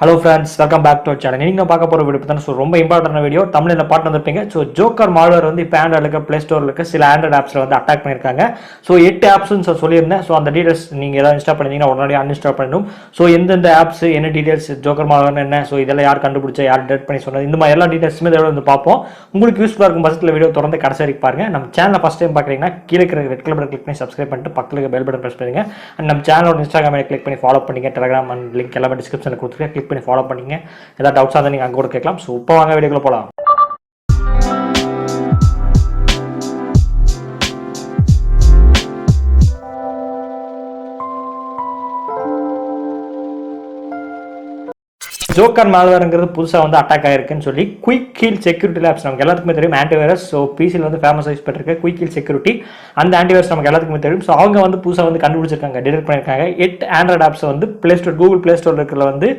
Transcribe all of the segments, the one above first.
Hello friends, welcome back to our channel. நீங்க பார்க்க போற வீடியோ பார்த்தா ரொம்ப இம்பார்ட்டன்ட் வீடியோ. தமிழ்ல பாட்டு வந்திருப்பீங்க. சோ ஜோக்கர் மால்வேர் வந்து இப்போ Android ல Play Store ல இருக்க சில Android apps வந்து அட்டாக் பண்ணிருக்காங்க. சோ 8 apps னு சொல்லியிருந்தேன். சோ அந்த டீடைல்ஸ் நீங்க ஏதாவது இன்ஸ்டால் பண்ணீங்கன்னா உடனே அன்இன்ஸ்டால் பண்ணணும். சோ எந்தெந்த apps என்ன டீடைல்ஸ் ஜோக்கர் மால்வேர் என்ன சோ இதெல்லாம் யார் கண்டுபிடிச்சா யார் டெலிட் பண்ணி சொன்னது இந்த மாதிரி எல்லா டீடைல்ஸுமே இதோட வந்து பார்ப்போம். உங்களுக்கு யூஸ்ஃபுல்லா இருக்கும் பட்சத்தில் வீடியோ தொடர்ந்து கடைசி வரைக்கும் பாருங்க. நம்ம சேனலை ஃபர்ஸ்ட் டைம் பார்க்குறீங்கன்னா கீழே இருக்கிற ரெட் கலர் பட்டன் கிளிக் பண்ணி சப்ஸ்கிரைப் பண்ணிட்டு பக்கத்துல இருக்க பெல் பட்டன் பிரஸ் பண்ணுங்க. அண்ட் நம்ம சேனலோட இன்ஸ்டாகிராம் கிளிக் பண்ணி ஃபாலோ பண்ணிங்க. டெலிகிராம் அண்ட் லிங்க் எல்லாமே டிஸ்கிரிப்ஷனில் கொடுத்துருக்கேன். கிளிக் பண்ணி ஃபாலோ பண்ணிங்க. ஏதாவது டவுட்ஸாக இருந்தால் நீங்கள் அங்கே கூட கேட்கலாம். ஸோ இப்போ வாங்க வீடியோக்குள்ள போகலாம். ஜோக்கர் மால்வேர்ங்கிறது புதுசாக வந்து அட்டாக் ஆயிருக்குன்னு சொல்லி குயிக் ஹீல் செக்யூரிட்டி லேப்ஸ் நமக்கு எல்லாத்துக்குமே தெரியும். ஆன்டிவைரஸ் ஸோ பிசியில் வந்து ஃபேமஸ் யூஸ் பண்ணிருக்க குயிக் ஹீல் செக்யூரிட்டி அந்த ஆன்டிவைரஸ் நமக்கு எல்லாத்துக்குமே தெரியும். ஸோ அவங்க வந்து புதுசாக வந்து கண்டுபிடிச்சிருக்காங்க, டிடெக்ட் பண்ணியிருக்காங்க 8 ஆண்ட்ராய்ட் ஆப்ஸ் வந்து play store Google play store இருக்கிற வந்து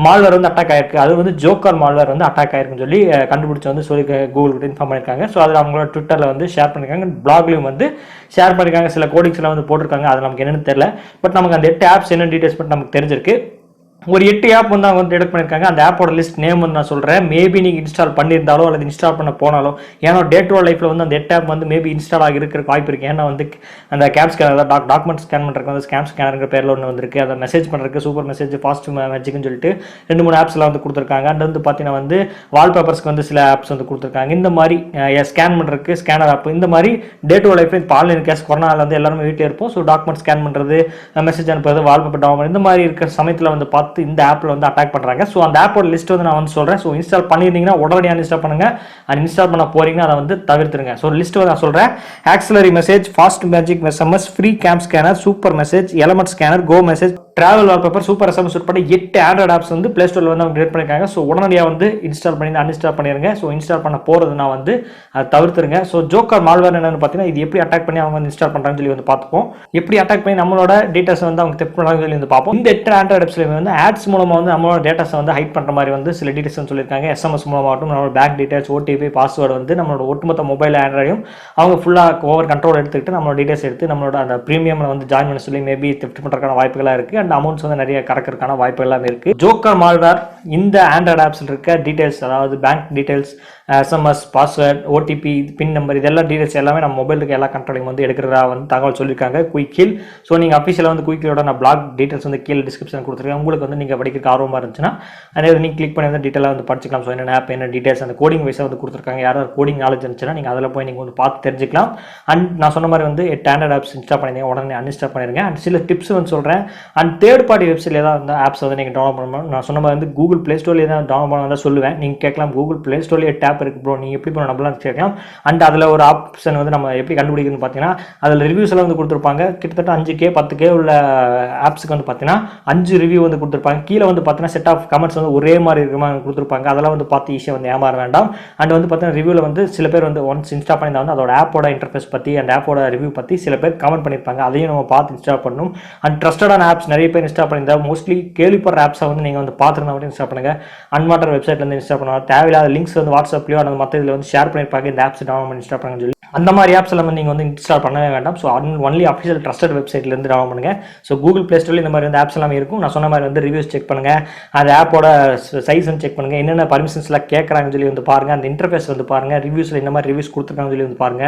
மால்வேர் வந்து அட்டாக் ஆயிருக்கு. அது வந்து ஜோக்கர் மால்வேர் வந்து அட்டாக் ஆயிருக்குன்னு சொல்லி கண்டுபிடிச்சி வந்து சொல்லி கூகுள் கிட்ட இன்ஃபார்ம் பண்ணியிருக்காங்க. ஸோ அதில் அவங்களோட ட்விட்டரில் வந்து ஷேர் பண்ணியிருக்காங்க, பிளாக்லையும் வந்து ஷேர் பண்ணியிருக்காங்க. சில கோடிங்ஸ் எல்லாம் வந்து போட்டிருக்காங்க. அது நமக்கு என்னன்னு தெரியல. பட் நமக்கு அந்த 8 ஆப்ஸ் என்ன டீடைல்ஸ் மட்டும் நமக்கு தெரிஞ்சிருக்கு. ஒரு 8 ஆப் வந்து அவங்க வந்து டிடெக்ட் பண்ணியிருக்காங்க. அந்த ஆப்போட லிஸ்ட் நேம் வந்து நான் சொல்கிறேன். மேபி நீங்கள் இன்ஸ்டால் பண்ணியிருந்தாலோ அல்லது இன்ஸ்டால் பண்ண போனாலும், ஏன்னா டே டு லைஃப்பில் வந்து அந்த 8 ஆப் வந்து மேபி இன்ஸ்டால் ஆகி இருக்கிற வாய்ப்பு இருக்குது. ஏன்னா வந்து அந்த கேப் ஸ்கேனர் டாக்குமெண்ட் ஸ்கேன் பண்ணுறதுக்கு வந்து ஸ்கேம் ஸ்கேனருங்கிற பேரில் ஒன்று வந்துருக்கு. அதை மெசேஜ் பண்ணுறதுக்கு சூப்பர் மெசேஜ் ஃபாஸ்ட் மேஜிக்னு சொல்லிட்டு 2-3 ஆப்ஸ்லாம் வந்து கொடுத்துருக்காங்க. அண்ட் வந்து பார்த்தீங்கன்னா வந்து வால்பேப்பர்ஸ்க்கு வந்து சில ஆப்ஸ் வந்து கொடுத்துருக்காங்க. இந்த மாதிரி ஸ்கேன் பண்ணுறதுக்கு ஸ்கேனர் ஆப் இந்த மாதிரி டே டு லைஃப்பில் இப்போ ஆன்லைன் கேஸ் கொரோனாவில் வந்து எல்லாருமே வீட்டில் இருப்போம். ஸோ டாக்குமெண்ட் ஸ்கேன் பண்ணுறது, மெசேஜ் அனுப்புறது, வால்பேப்பர் டவுன்லோட் இந்த மாதிரி இருக்கிற சமயத்தில் வந்து பார்த்து இந்த ஆப்பில் வந்து அட்டாக் பண்றாங்க. சோ அந்த ஆப்போட லிஸ்ட் வந்து நான் வந்து சொல்றேன். சோ இன்ஸ்டால் பண்ணிருந்தீங்கன்னா உடனே அன்இன்ஸ்டால் பண்ணுங்க. அன்இன்ஸ்டால் பண்ண போறீங்கன்னா அதை வந்து தவிர்த்துருங்க. சோ லிஸ்ட் வந்து நான் சொல்றேன். Auxiliary message, fast magic SMS, free game scanner, super message, element scanner, go message, travel wallpaper, super SMS உட்பட 8 ஆண்ட்ராய்ட் ஆப்ஸ் வந்து பிளே ஸ்டோர்ல வந்து அவங்க கிரியேட் பண்ணிருக்காங்க. ஸோ உடனடியாக வந்து இன்ஸ்டால் பண்ணி அன்இன்ஸ்டால் பண்ணிருங்க. ஸோ இன்ஸ்டால் பண்ண போறதுனா வந்து அதை தவிர்த்துருங்க. ஸோ ஜோக்கர் மால்வேர் என்னன்னு பார்த்தீங்கன்னா இது எப்படி அட்டாக் பண்ணி அவங்க வந்து இன்ஸ்டால் பண்றாங்கன்னு சொல்லி வந்து பார்த்துப்போம். எப்படி அட்டாக் பண்ணி நம்மளோட டேட்டாஸ் வந்து அவங்க தெப் பண்ணாங்கன்னு சொல்லி வந்து பார்ப்போம். இந்த 8 ஆண்ட்ராய்ட் ஆப்ஸ்ல வந்து ஆட்ஸ் மூலமா வந்து நம்மளோட டேட்டாஸ் வந்து ஹைட் பண்ற மாதிரி வந்து சில டீடைல்ஸ் சொல்லியிருக்காங்க. எஸ்எம்எஸ் மூலமாகட்டும் நம்மளோட பேங்க் டீடைல்ஸ், ஓடிபி, பாஸ்வேர்டு வந்து நம்மளோட ஒட்டுமொத்த மொபைல் ஆண்ட்ராய்டையும் அவங்க ஃபுல்லாக ஓவர் கண்ட்ரோல் எடுத்துக்கிட்டு நம்மளோட டீடைல்ஸ் எடுத்து நம்மளோட அந்த ப்ரீமியமில் வந்து ஜாயின் பண்ண சொல்லி மேபி தெஃப்ட் பண்ணுறதுக்கான வாய்ப்புகளாக இருக்குது. அண்ட் அமௌண்ட்ஸ் வந்து நிறைய கறக்கிறதுக்கான வாய்ப்பு எல்லாமே இருக்கு. ஜோக்கர் மால்வேர் இந்த ஆண்ட்ராய்ட் ஆப்ஸ்ல இருக்க டீடைல்ஸ், அதாவது bank details, SMS, password, OTP, pin number இதெல்லாம் டீடைல்ஸ் எல்லாமே நம்ம மொபைலுக்கு எல்லா கண்ட்ரோலிங் வந்து எடுக்கிறதா வந்து தகவல் சொல்லியிருக்காங்க குயிக் ஹீல். ஸோ நீங்கள் அஃபிஷியலாக வந்து குயிக் ஹீலோட நான் பிளாக் டீடைல்ஸ் வந்து கீழே டிஸ்கிரிப்ஷன் கொடுத்துருக்கேன். உங்களுக்கு வந்து நீங்கள் படிக்கிறதுக்கு ஆர்வமாக இருந்துச்சுன்னா அதே நீங்கள் கிளிக் பண்ணி வந்து டீட்டெயிலாக வந்து படிச்சுக்கலாம். ஸோ என்ன ஆப் என்ன டீடைல்ஸ் அந்த கோடிங் வைஸாக வந்து கொடுத்துருக்காங்க. யாராவது கோடிங் நாலேஜ் இருந்துச்சுன்னா நீங்கள் அதில் போய் நீங்கள் வந்து பார்த்து தெரிஞ்சுக்கலாம். அண்ட் நான் சொன்ன மாதிரி வந்து 8 ஆண்ட்ராய்ட் ஆப்ஸ் இன்ஸ்டால் பண்ணிங்க உடனே அன்இன்ஸ்டால் பண்ணிருங்க. அண்ட் சில டிப்ஸ் வந்து சொல்கிறேன். அண்ட் தேர்ட் பார்ட்டி வெப்சைட்ல ஏதாவது அந்த ஆப்ஸ் வந்து நீங்கள் டவுன்லோட் பண்ணணும். நான் சொன்ன மாதிரி வந்து கூகுள் பிளே ஸ்டோர்லேயே தான் டவுன்லோட் பண்ண தான் சொல்லுவேன். நீங்கள் கேட்கலாம் கூகுள் பிளே ஸ்டோர்லேயே டேப் இருக்கு ப்ரோ, நீங்கள் எப்படி பண்ண நம்மளாம் கேட்கலாம். அண்ட் அதில் ஒரு ஆப்ஷன் வந்து நம்ம எப்படி கண்டுபிடிக்கணும்னு பார்த்தீங்கன்னா அதில் ரிவ்யூஸ் எல்லாம் வந்து கொடுத்துருப்பாங்க. கிட்டத்தட்ட 5K 10K உள்ள ஆப்ஸுக்கு வந்து பார்த்தீங்கன்னா 5 ரிவ்யூ வந்து கொடுத்துருப்பாங்க. கீழே வந்து பார்த்தீங்கன்னா செட் ஆஃப் கமெண்ட்ஸ் வந்து ஒரே மாதிரி இருக்கிற மாதிரி கொடுத்துருப்பாங்க. அதெல்லாம் வந்து பார்த்து ஈஸியாக வந்து ஏமாற வேண்டாம். அண்ட் வந்து பார்த்தீங்கன்னா ரிவ்யூவில் வந்து சில பேர் வந்து ஒன்ஸ் இன்ஸ்டால் பண்ணியிருந்தா வந்து அதோட ஆப்போட இன்டர்ஃபேஸ் பற்றி அந்த ஆப்போட ரிவ்யூ பற்றி சில பேர் கமெண்ட் பண்ணியிருப்பாங்க. அதையும் நம்ம பார்த்து இன்ஸ்டால் பண்ணணும். அண்ட் ட்ரஸ்டடான ஆப்ஸ் நிறைய பேர் இன்ஸ்டால் பண்ணியிருந்தா மோஸ்ட்லி கேள்விப்படுற ஆப்ஸை வந்து நீங்கள் வந்து பார்த்துருந்தா மட்டும் இன்ஸ்டால் பண்ணுங்க. அன்வான்டட் வெப்சைட்லேருந்து இன்ஸ்டால் பண்ணுவாங்க. தேவையில்லாத லிங்க்ஸ் வந்து வாட்ஸ்அப்லையோ அல்லது மற்ற இதில் வந்து ஷேர் பண்ணியிருப்பாங்க. இந்த ஆப்ஸ் டவுன்லோட் பண்ணி இன்ஸ்டால் பண்ணுங்க சொல்லி அந்த மாதிரி ஆப்ஸ் எல்லாம் நீங்கள் வந்து இன்ஸ்டால் பண்ணவே வேண்டாம். ஸோ ஒன்லி அஃபிஷியல் ட்ரஸ்டட் வெப்சைட்லேருந்து டவுன்லோட் பண்ணுங்க. ஸோ கூகுள் பிளே ஸ்டோரில் இந்த மாதிரி வந்து ஆப்ஸ் எல்லாமே இருக்கும். நான் சொன்ன மாதிரி வந்து ரிவ்யூஸ் செக் பண்ணுங்க. அந்த ஆப்போட சைஸ் வந்து செக் பண்ணுங்க. என்னென்ன பர்மிஷன்ஸ்லாம் கேட்குறாங்கன்னு சொல்லி வந்து பாருங்க. அந்த இன்டர்ஃபேஸ் வந்து பாருங்க. ரிவ்யூஸில் இந்த மாதிரி ரிவ்யூஸ் கொடுத்துருக்காங்கன்னு சொல்லி வந்து பாருங்க.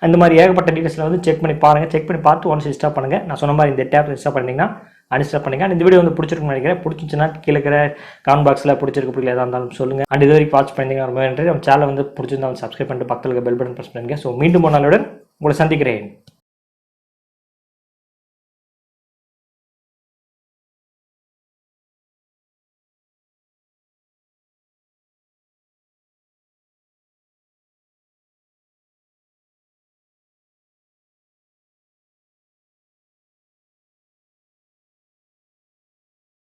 அந்த மாதிரி ஏகப்பட்ட டீடைல்ஸில் வந்து செக் பண்ணி பாருங்க. செக் பண்ணி பார்த்து ஒன்ஸ் இன்ஸ்டால் பண்ணுங்க. நான் சொன்ன மாதிரி இந்த ஆப் இன்ஸ்டால் பண்ணிங்கன்னா அன்இன்ஸ்டால் பண்ணுங்க. இந்த வீடியோ வந்து பிடிச்சிருக்குன்னு நினைக்கிறேன். பிடிச்சிச்சுன்னா கீழே இருக்கிற கமெண்ட் பாக்ஸில் பிடிச்சிருக்கு பிடிக்கல எதாக இருந்தாலும் சொல்லுங்கள். அண்ட் இது வரைக்கும் வாட்ச் பண்ணிங்க ரொம்ப நன்றி. நம்ம சேனல் வந்து பிடிச்சிருந்தா வந்து சப்ஸ்கிரைப் பண்ணிட்டு பக்கத்தில் பெல் பட்டன் ப்ரெஸ் பண்ணுங்க. ஸோ மீண்டும் ஒரு நாளுடன் உங்களை சந்திக்கிறேன்.